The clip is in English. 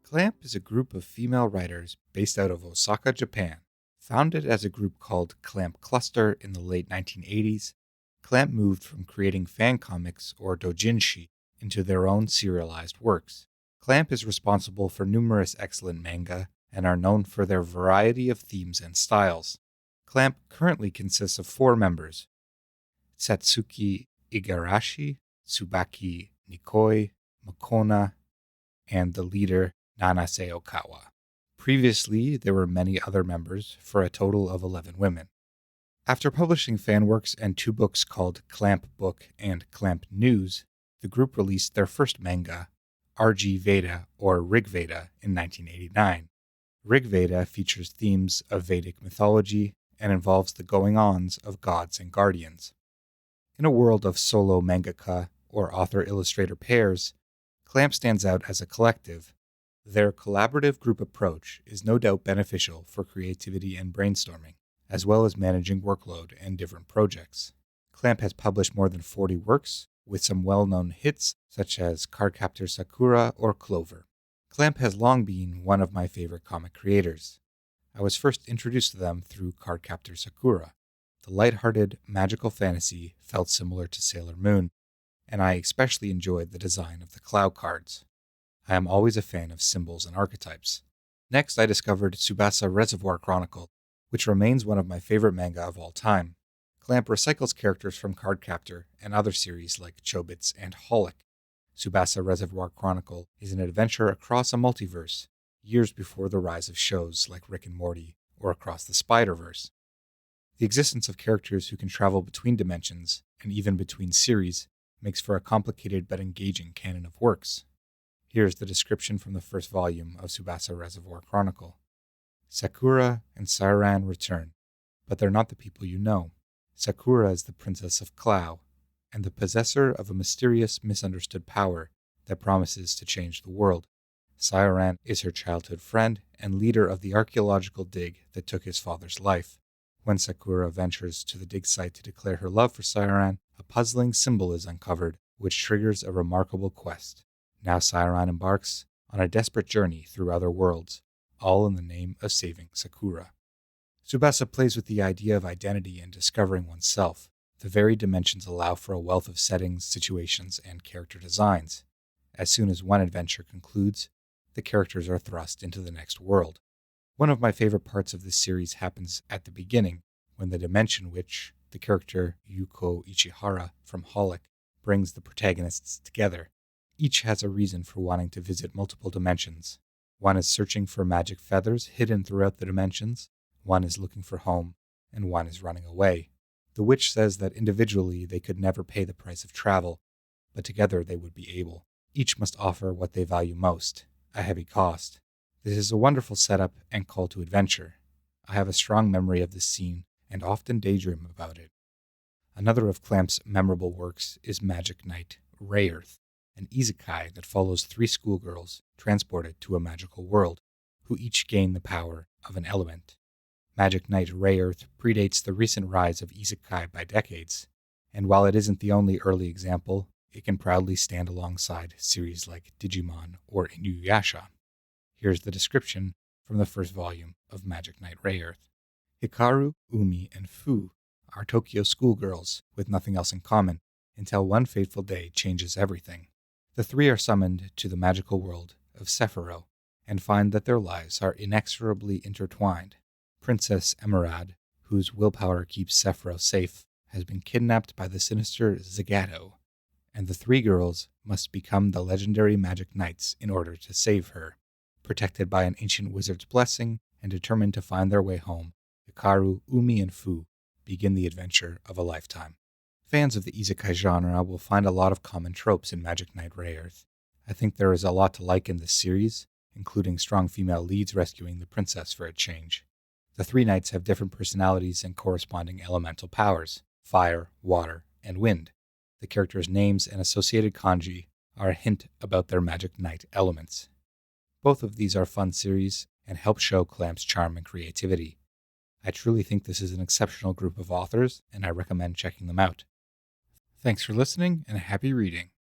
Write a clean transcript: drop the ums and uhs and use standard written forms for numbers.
Clamp is a group of female writers based out of Osaka, Japan. Founded as a group called Clamp Cluster in the late 1980s, Clamp moved from creating fan comics or doujinshi into their own serialized works. Clamp is responsible for numerous excellent manga and are known for their variety of themes and styles. Clamp currently consists of 4 members: Satsuki Igarashi, Tsubaki Nikoi, Makona, and the leader Nanase Okawa. Previously, there were many other members, for a total of 11 women. After publishing fan works and 2 books called Clamp Book and Clamp News, the group released their first manga, RG Veda or Rig Veda, in 1989. Rig Veda features themes of Vedic mythology and involves the going-ons of gods and guardians. In a world of solo mangaka or author-illustrator pairs, Clamp stands out as a collective. Their collaborative group approach is no doubt beneficial for creativity and brainstorming, as well as managing workload and different projects. Clamp has published more than 40 works, with some well-known hits such as Cardcaptor Sakura or Clover. Clamp has long been one of my favorite comic creators. I was first introduced to them through Cardcaptor Sakura. The lighthearted, magical fantasy felt similar to Sailor Moon, and I especially enjoyed the design of the cloud cards. I am always a fan of symbols and archetypes. Next, I discovered Tsubasa Reservoir Chronicle, which remains one of my favorite manga of all time. Clamp recycles characters from Cardcaptor and other series like Chobits and Holic. Tsubasa Reservoir Chronicle is an adventure across a multiverse, years before the rise of shows like Rick and Morty or Across the Spider-Verse. The existence of characters who can travel between dimensions, and even between series, makes for a complicated but engaging canon of works. Here's the description from the first volume of Tsubasa Reservoir Chronicle. Sakura and Sairan return, but they're not the people you know. Sakura is the princess of Clow, and the possessor of a mysterious, misunderstood power that promises to change the world. Sairan is her childhood friend and leader of the archaeological dig that took his father's life. When Sakura ventures to the dig site to declare her love for Sairan, a puzzling symbol is uncovered, which triggers a remarkable quest. Now Sairan embarks on a desperate journey through other worlds, all in the name of saving Sakura. Tsubasa plays with the idea of identity and discovering oneself. The varied dimensions allow for a wealth of settings, situations, and character designs. As soon as one adventure concludes, the characters are thrust into the next world. One of my favorite parts of this series happens at the beginning, when the dimension which the character Yuko Ichihara from Holic brings the protagonists together. Each has a reason for wanting to visit multiple dimensions. One is searching for magic feathers hidden throughout the dimensions, one is looking for home, and one is running away. The witch says that individually they could never pay the price of travel, but together they would be able. Each must offer what they value most, a heavy cost. This is a wonderful setup and call to adventure. I have a strong memory of this scene and often daydream about it. Another of Clamp's memorable works is Magic Knight Rayearth, an isekai that follows 3 schoolgirls transported to a magical world, who each gain the power of an element. Magic Knight Rayearth predates the recent rise of isekai by decades, and while it isn't the only early example, it can proudly stand alongside series like Digimon or Inuyasha. Here's the description from the first volume of Magic Knight Rayearth. Hikaru, Umi, and Fu are Tokyo schoolgirls with nothing else in common, until one fateful day changes everything. The 3 are summoned to the magical world of Sephiroth and find that their lives are inexorably intertwined. Princess Emerald, whose willpower keeps Sephiroth safe, has been kidnapped by the sinister Zagato, and the 3 girls must become the legendary magic knights in order to save her. Protected by an ancient wizard's blessing and determined to find their way home, Hikaru, Umi, and Fu begin the adventure of a lifetime. Fans of the isekai genre will find a lot of common tropes in Magic Knight Rayearth. I think there is a lot to like in this series, including strong female leads rescuing the princess for a change. The 3 knights have different personalities and corresponding elemental powers: fire, water, and wind. The characters' names and associated kanji are a hint about their Magic Knight elements. Both of these are fun series and help show Clamp's charm and creativity. I truly think this is an exceptional group of authors, and I recommend checking them out. Thanks for listening, and happy reading.